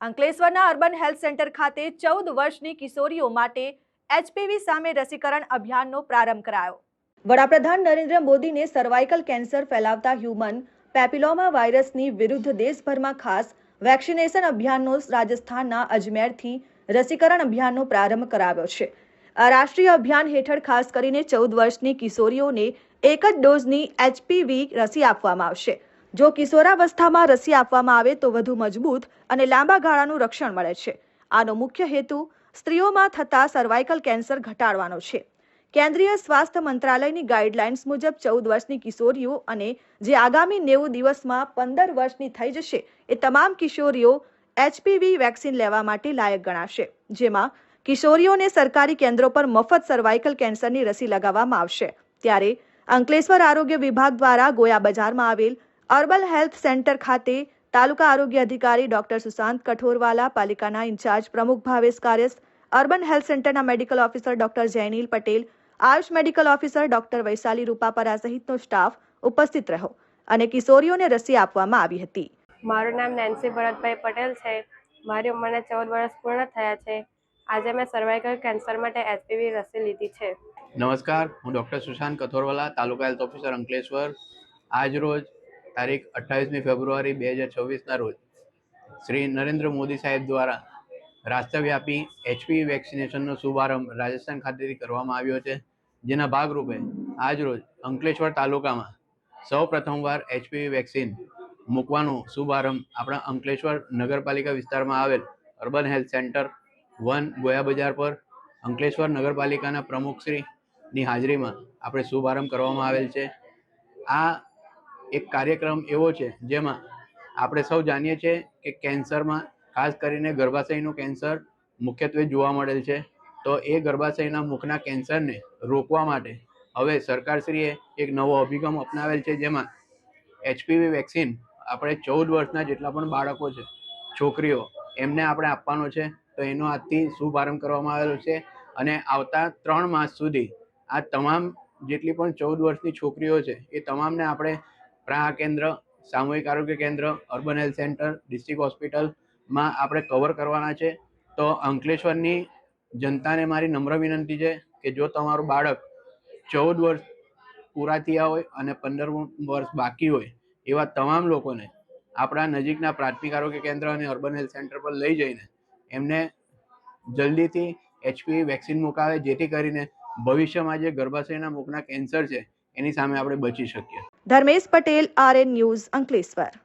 અંકલેશ્વરના urban health centre ખાતે 14 વર્ષની કિશોરીઓ માટે એચપીવી સામે રસીકરણ અભિયાનનો પ્રારંભ કરાયો। વડાપ્રધાન નરેન્દ્ર મોદીને સર્વાઇકલ કેન્સર ફેલાવતા હ્યુમન પેપિલોમા વાયરસની વિરુદ્ધ દેશભરમાં ખાસ વેક્સિનેશન અભિયાનનો રાજસ્થાનના અજમેરથી રસીકરણ અભિયાનનો પ્રારંભ કરાવ્યો છે। આ રાષ્ટ્રીય અભિયાન હેઠળ ખાસ કરીને 14 વર્ષની કિશોરીઓને એક જ ડોઝની એચપીવી રસી આપવામાં આવશે। જો કિશોરાવસ્થામાં રસી આપવામાં આવે તો વધુ મજબૂત અને લાંબા ગાળાનું રક્ષણ મળે છે। આનો મુખ્ય હેતુ સ્ત્રીઓમાં થતા સર્વાઇકલ કેન્સર ઘટાડવાનો છે। કેન્દ્રીય સ્વાસ્થ્ય મંત્રાલયની ગાઈડલાઇન્સ મુજબ 14 વર્ષની કિશોરીઓ અને જે આગામી 90 દિવસમાં 15 વર્ષની થઈ જશે એ તમામ કિશોરીઓ એચપીવી વેક્સિન લેવા માટે લાયક ગણાશે, જેમાં કિશોરીઓને સરકારી કેન્દ્રો પર મફત સર્વાઇકલ કેન્સરની રસી લગાવવામાં આવશે। ત્યારે અંકલેશ્વર આરોગ્ય વિભાગ દ્વારા ગોયા બજારમાં આવેલ અર્બન હેલ્થ સેન્ટર ખાતે તાલુકા આરોગ્ય અધિકારી ડોક્ટર સુશાંત કઠોરવાલા, પાલિકાના ઇન્ચાર્જ પ્રમુખ ભાવેશ કારેસ, અર્બન હેલ્થ સેન્ટરના medical officer doctor Jaynil Patel, Ayush medical officer doctor Vaishali Rupapara સહિતનો સ્ટાફ ઉપસ્થિત રહ્યો અને કિશોરીઓને રસી આપવામાં આવી હતી। મારું નામ નેન્સી ભરતભાઈ પટેલ છે। મારી ઉંમરને 14 વર્ષ પૂર્ણ થયા છે। આજે મેં સર્વાઇકલ કેન્સર માટે એચપીવી રસી લીધી છે। નમસ્કાર, હું ડૉક્ટર સુશાંત કથોરવાલા, તાલુકા હેલ્થ ઓફિસર અંકલેશ્વર। આજ રોજ તારીખ 28મી ફેબ્રુઆરી 2024ના રોજ શ્રી નરેન્દ્ર મોદી સાહેબ દ્વારા રાષ્ટ્રવ્યાપી એચપીવી વેક્સિનેશનનો શુભારંભ રાજસ્થાન ખાતેથી કરવામાં આવ્યો છે, જેના ભાગરૂપે આજ રોજ અંકલેશ્વર તાલુકામાં સૌ પ્રથમવાર એચપીવી વેક્સિન મૂકવાનો શુભારંભ આપણા અંકલેશ્વર નગરપાલિકા વિસ્તારમાં આવેલ અર્બન હેલ્થ સેન્ટર 1 ગોયા બજાર પર અંકલેશ્વર નગરપાલિકાના પ્રમુખશ્રીની હાજરીમાં આપણે શુભારંભ કરવામાં આવેલ છે। આ એક કાર્યક્રમ એવો છે જેમાં આપણે સૌ જાણીએ છીએ કે કેન્સરમાં ખાસ કરીને ગર્ભાશયનું કેન્સર મુખ્યત્વે જોવા મળેલ છે, તો એ ગર્ભાશયના મુખના કેન્સરને રોકવા માટે હવે સરકારશ્રીએ એક નવો અભિગમ અપનાવેલ છે, જેમાં એચપીવી વેક્સિન આપણે 14 વર્ષના જેટલા પણ બાળકો છે, છોકરીઓ, એમને આપણે આપવાનો છે। તો એનો આજથી શુભારંભ કરવામાં આવેલો છે અને આવતા 3 માસ સુધી આ તમામ જેટલી પણ 14 વર્ષની છોકરીઓ છે એ તમામને આપણે પ્રાહ કેન્દ્ર, સામૂહિક આરોગ્ય કેન્દ્ર, અર્બન હેલ્થ સેન્ટર, ડિસ્ટ્રિક્ટ હોસ્પિટલમાં આપણે કવર કરવાના છે। તો અંકલેશ્વરની જનતાને મારી નમ્ર વિનંતી છે કે જો તમારું બાળક 14 વર્ષ પૂરા થયા હોય અને 15 વર્ષ બાકી હોય એવા તમામ લોકોને આપણા નજીકના પ્રાથમિક આરોગ્ય કેન્દ્ર અને અર્બન હેલ્થ સેન્ટર પર લઈ જઈને એમને જલ્દીથી એચપીવી વેક્સિન મુકાવે, જેથી કરીને ભવિષ્યમાં જે ગર્ભાશયના મુખના કેન્સર છે એની સામે આપણે બચી શકીએ। Dharmesh Patel, RN news, Ankleshwar.